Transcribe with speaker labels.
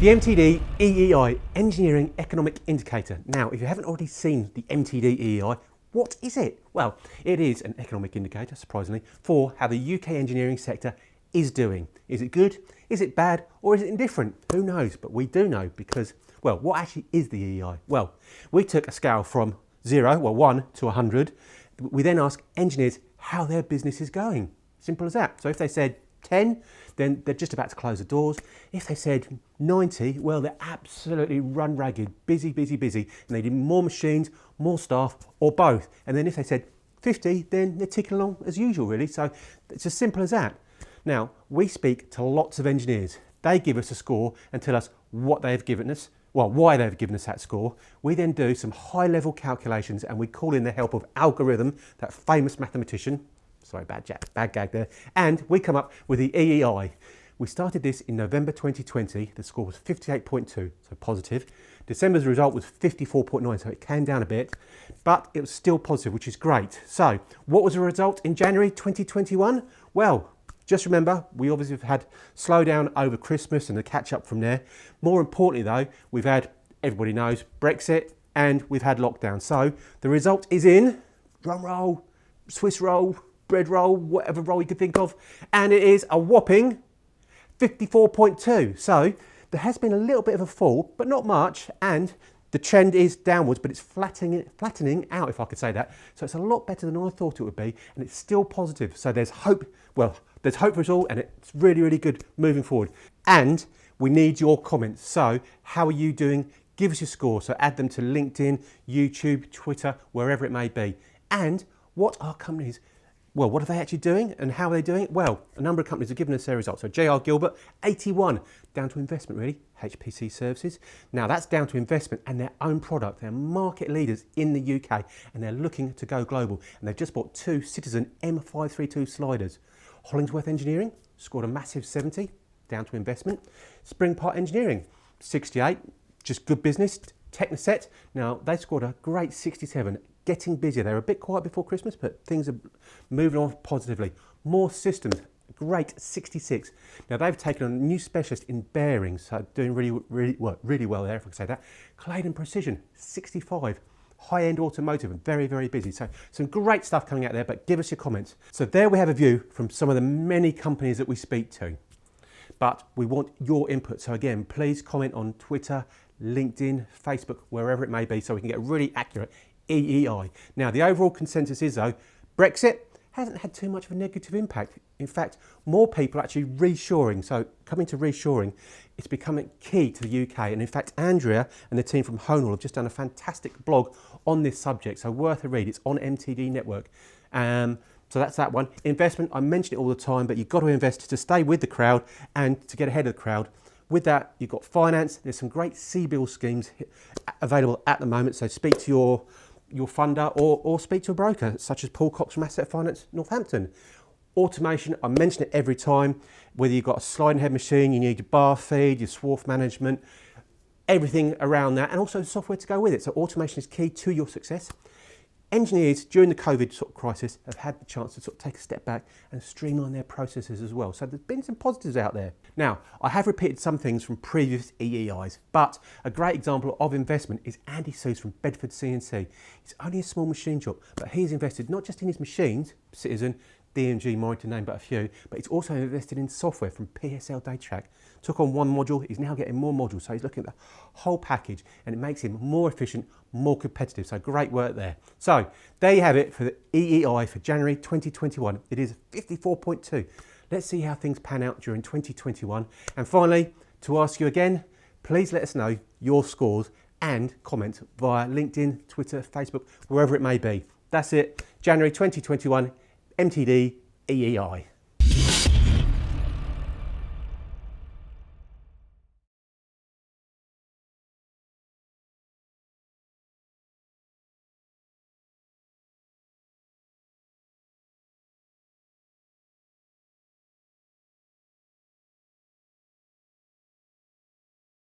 Speaker 1: The MTD EEI Engineering Economic Indicator. Now, if you haven't already seen the MTD EEI, what is it? Well, it is an economic indicator, surprisingly, for how the UK engineering sector is doing. Is it good? Is it bad? Or is it indifferent? Who knows? But we do know because, well, what actually is the EEI? Well, we took a scale from 1 to 100. We then ask engineers how their business is going. Simple as that. So if they said 10, then they're just about to close the doors. If they said 90, well, they're absolutely run ragged, busy, and they need more machines, more staff, or both. And then if they said 50, then they're ticking along as usual, really. So it's as simple as that. Now, we speak to lots of engineers. They give us a score and tell us what they've given us, well, why they've given us that score. We then do some high-level calculations and we call in the help of algorithm, that famous mathematician. Sorry, bad gag there. And we come up with the EEI. We started this in November 2020. The score was 58.2, so positive. December's result was 54.9, so it came down a bit, but it was still positive, which is great. So what was the result in January 2021? Well, just remember, we obviously have had slowdown over Christmas and the catch up from there. More importantly though, we've had, everybody knows, Brexit and we've had lockdown. So the result is in, drum roll, Swiss roll, bread roll, whatever roll you could think of, and it is a whopping 54.2. So there has been a little bit of a fall, but not much, and the trend is downwards, but it's flattening out, if I could say that. So it's a lot better than I thought it would be, and it's still positive. So there's hope. Well, there's hope for us all, and it's really good moving forward. And we need your comments. So how are you doing? Give us your score. So add them to LinkedIn, YouTube, Twitter, wherever it may be. And what are companies? Well, what are they actually doing and how are they doing it? Well, a number of companies have given us their results. So J.R. Gilbert, 81, down to investment really, HPC Services. Now that's down to investment and their own product. They're market leaders in the UK and they're looking to go global. And they've just bought 2 Citizen M532 sliders. Hollingsworth Engineering scored a massive 70, down to investment. Spring Part Engineering, 68, just good business. Technoset, now they scored a great 67, getting busier. They were a bit quiet before Christmas, but things are moving on positively. More Systems, great 66. Now they've taken on a new specialist in bearings, so doing really well there, if I can say that. Claydon Precision, 65. High-end automotive and very busy. So some great stuff coming out there, but give us your comments. So there we have a view from some of the many companies that we speak to. But we want your input. So again, please comment on Twitter, LinkedIn, Facebook, wherever it may be, so we can get a really accurate EEI. Now, the overall consensus is, though, Brexit hasn't had too much of a negative impact. In fact, more people are actually reshoring. So coming to reshoring, it's becoming key to the UK. And in fact, Andrea and the team from Honal have just done a fantastic blog on this subject. So worth a read. It's on MTD Network. So that's that one. Investment, I mention it all the time, but you've got to invest to stay with the crowd and to get ahead of the crowd. With that, you've got finance. There's some great CBIL schemes available at the moment. So speak to your funder or speak to a broker, such as Paul Cox from Asset Finance Northampton. Automation, I mention it every time. Whether you've got a sliding head machine, you need your bar feed, your swarf management, everything around that, and also software to go with it. So automation is key to your success. Engineers during the COVID sort of crisis have had the chance to sort of take a step back and streamline their processes as well. So there's been some positives out there. Now, I have repeated some things from previous EEIs, but a great example of investment is Andy Seuss from Bedford CNC. It's only a small machine shop, but he's invested not just in his machines, Citizen, DMG MORI to name but a few, but he's also invested in software from PSL Datatrack. Took on one module, he's now getting more modules, so he's looking at the whole package and it makes him more efficient, more competitive, so great work there. So there you have it for the EEI for January 2021. It is 54.2. Let's see how things pan out during 2021. And finally, to ask you again, please let us know your scores and comment via LinkedIn, Twitter, Facebook, wherever it may be. That's it, January 2021, MTD EEI.